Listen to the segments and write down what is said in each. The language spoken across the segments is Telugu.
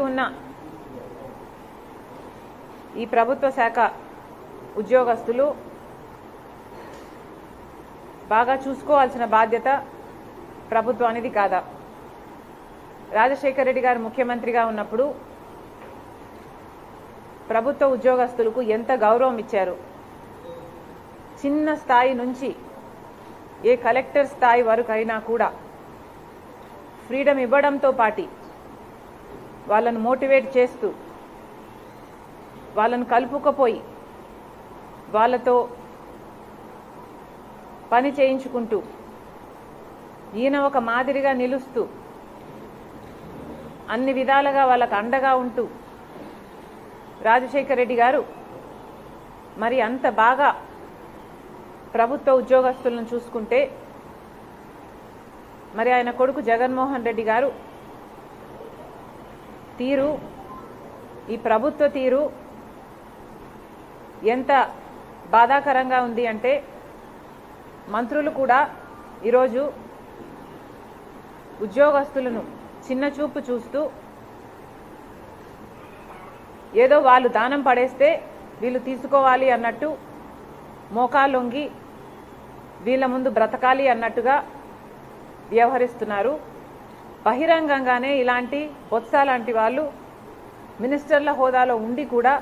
ఉన్న ఈ ప్రభుత్వ శాఖ ఉద్యోగస్తులు బాగా చూసుకోవాల్సిన బాధ్యత ప్రభుత్వానిది కాదా? రాజశేఖర రెడ్డి గారు ముఖ్యమంత్రిగా ఉన్నప్పుడు ప్రభుత్వ ఉద్యోగస్తులకు ఎంత గౌరవం ఇచ్చారు. చిన్న స్థాయి నుంచి ఏ కలెక్టర్ స్థాయి వరకైనా కూడా ఫ్రీడమ్ ఇవ్వడంతో పాటు వాళ్ళను మోటివేట్ చేస్తూ వాళ్ళను కలుపుకపోయి వాళ్ళతో పని చేయించుకుంటూ ఈయన ఒక మాదిరిగా నిలుస్తూ అన్ని విధాలుగా వాళ్ళకు అండగా ఉంటూ రాజశేఖర రెడ్డి గారు మరి అంత బాగా ప్రభుత్వ ఉద్యోగస్తులను చూసుకుంటే మరి ఆయన కొడుకు జగన్మోహన్ రెడ్డి గారు తీరు, ఈ ప్రభుత్వ తీరు ఎంత బాధాకరంగా ఉంది అంటే మంత్రులు కూడా ఈరోజు ఉద్యోగస్తులను చిన్న చూపు చూస్తూ ఏదో వాళ్ళు దానం పడేస్తే వీళ్ళు తీసుకోవాలి అన్నట్టు మోకాలొంగి వీళ్ళ ముందు బ్రతకాలి అన్నట్టుగా వ్యవహరిస్తున్నారు. బహిరంగంగానే ఇలాంటి బొత్స లాంటి వాళ్ళు మినిస్టర్ల హోదాలో ఉండి కూడా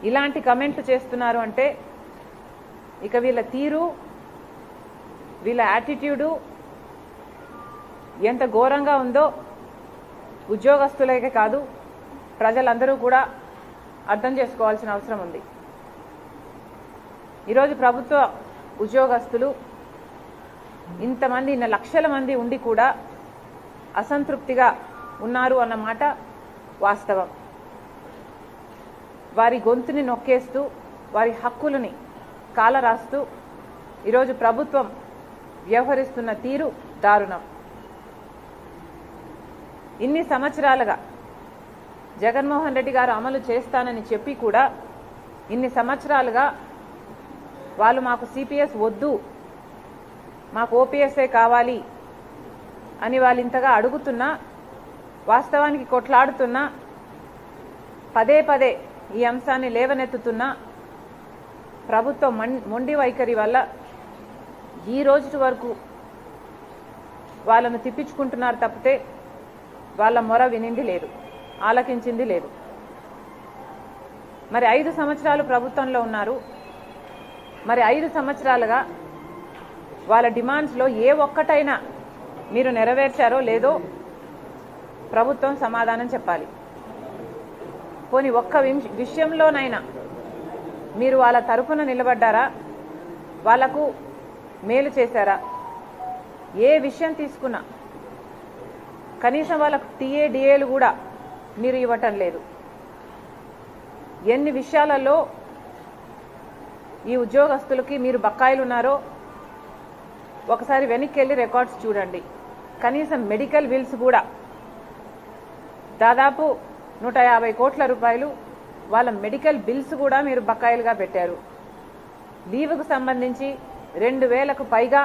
ఇలాంటి కమెంట్లు చేస్తున్నారు అంటే ఇక వీళ్ళ తీరు, వీళ్ళ యాటిట్యూడు ఎంత ఘోరంగా ఉందో ఉద్యోగస్తులకే కాదు ప్రజలందరూ కూడా అర్థం చేసుకోవాల్సిన అవసరం ఉంది. ఈరోజు ప్రభుత్వ ఉద్యోగస్తులు ఇంతమంది, ఇన్ని లక్షల మంది ఉండి కూడా అసంతృప్తిగా ఉన్నారు అన్నమాట వాస్తవం. వారి గొంతుని నొక్కేస్తూ వారి హక్కులని కాలరాస్తూ ఈరోజు ప్రభుత్వం వ్యవహరిస్తున్న తీరు దారుణం. ఇన్ని సంవత్సరాలుగా జగన్మోహన్ రెడ్డి గారు అమలు చేస్తానని చెప్పి కూడా ఇన్ని సంవత్సరాలుగా వాళ్ళు మాకు సిపిఎస్ వద్దు, మాకు ఓపీఎస్ఏ కావాలి అని వాళ్ళు ఇంతగా అడుగుతున్నా, వాస్తవానికి కొట్లాడుతున్నా, పదే పదే ఈ అంశాన్ని లేవనెత్తుతున్నా ప్రభుత్వ మొండి వైఖరి వల్ల ఈ రోజు వరకు వాళ్ళను తిప్పించుకుంటున్నారు తప్పితే వాళ్ళ మొర వినింది లేదు, ఆలకించింది లేదు. మరి 5 సంవత్సరాలు ప్రభుత్వంలో ఉన్నారు. మరి 5 సంవత్సరాలుగా వాళ్ళ డిమాండ్స్లో ఏ ఒక్కటైనా మీరు నెరవేర్చారో లేదో ప్రభుత్వం సమాధానం చెప్పాలి. పోనీ ఒక్క విషయంలోనైనా మీరు వాళ్ళ తరపున నిలబడ్డారా? వాళ్లకు మేలు చేశారా? ఏ విషయం తీసుకున్నా కనీసం వాళ్ళకు టీఏ డిఏలు కూడా మీరు ఇవ్వటం లేదు. ఎన్ని విషయాలలో ఈ ఉద్యోగస్తులకి మీరు బకాయిలు ఉన్నారో ఒకసారి వెనక్కి వెళ్ళి రికార్డ్స్ చూడండి. కనీసం మెడికల్ బిల్స్ కూడా దాదాపు 150 కోట్ల రూపాయలు వాళ్ళ మెడికల్ బిల్స్ కూడా మీరు బకాయిలుగా పెట్టారు. లీవ్కు సంబంధించి 2000కు పైగా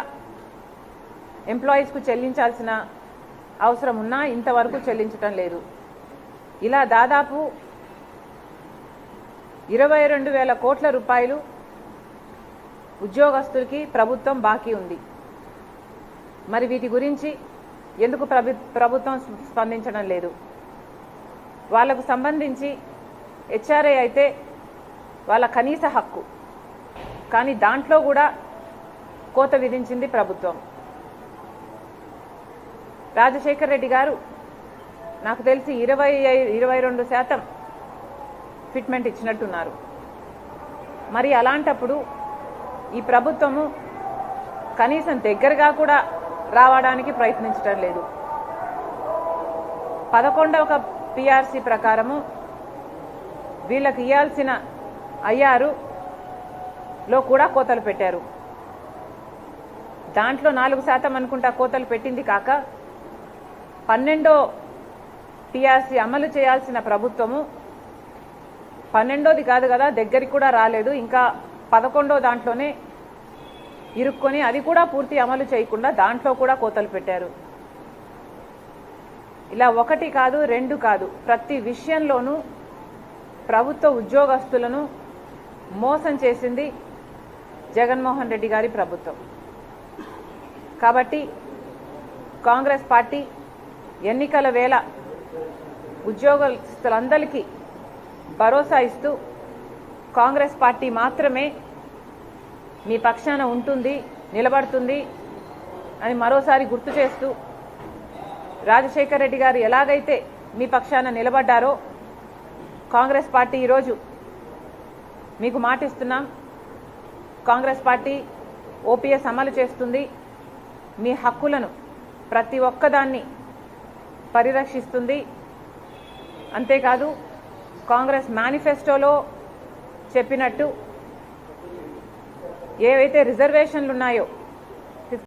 ఎంప్లాయీస్కు చెల్లించాల్సిన అవసరం ఉన్నా ఇంతవరకు చెల్లించటం లేదు. ఇలా దాదాపు 22,000 కోట్ల రూపాయలు ఉద్యోగస్తులకి ప్రభుత్వం బాకీ ఉంది. మరి వీటి గురించి ఎందుకు ప్రభుత్వం స్పందించడం లేదు? వాళ్లకు సంబంధించి హెచ్ఆర్ఏ అయితే వాళ్ళ కనీస హక్కు, కానీ దాంట్లో కూడా కోత విధించింది ప్రభుత్వం. రాజశేఖర రెడ్డి గారు నాకు తెలిసి 22% ఫిట్మెంట్ ఇచ్చినట్టున్నారు. మరి అలాంటప్పుడు ఈ ప్రభుత్వము కనీసం దగ్గరగా కూడా రావడానికి ప్రయత్నించడం లేదు. 11వ పిఆర్సీ ప్రకారము వీళ్ళకి ఇవ్వాల్సిన ఐఆర్లో కూడా కోతలు పెట్టారు. దాంట్లో 4% అనుకుంటా కోతలు పెట్టింది కాక 12వ పిఆర్సీ అమలు చేయాల్సిన ప్రభుత్వము 12వది కాదు కదా, దగ్గరికి కూడా రాలేదు. ఇంకా 11వ దాంట్లోనే ఇరుక్కొని అది కూడా పూర్తి అమలు చేయకుండా దాంట్లో కూడా కోతలు పెట్టారు. ఇలా ఒకటి కాదు రెండు కాదు, ప్రతి విషయంలోనూ ప్రభుత్వ ఉద్యోగస్తులను మోసం చేసింది జగన్మోహన్ రెడ్డి గారి ప్రభుత్వం. కాబట్టి కాంగ్రెస్ పార్టీ ఎన్నికల వేళ ఉద్యోగస్తులందరికీ భరోసా ఇస్తూ కాంగ్రెస్ పార్టీ మాత్రమే మీ పక్షాన ఉంటుంది, నిలబడుతుంది అని మరోసారి గుర్తు చేస్తూ, రాజశేఖర్ రెడ్డి గారు ఎలాగైతే మీ పక్షాన నిలబడ్డారో కాంగ్రెస్ పార్టీ ఈరోజు మీకు మాటిస్తున్నాం. కాంగ్రెస్ పార్టీ ఓపీఎస్ అమలు చేస్తుంది, మీ హక్కులను ప్రతి ఒక్కదాన్ని పరిరక్షిస్తుంది. అంతేకాదు కాంగ్రెస్ మేనిఫెస్టోలో చెప్పినట్టు ఏవైతే రిజర్వేషన్లు ఉన్నాయో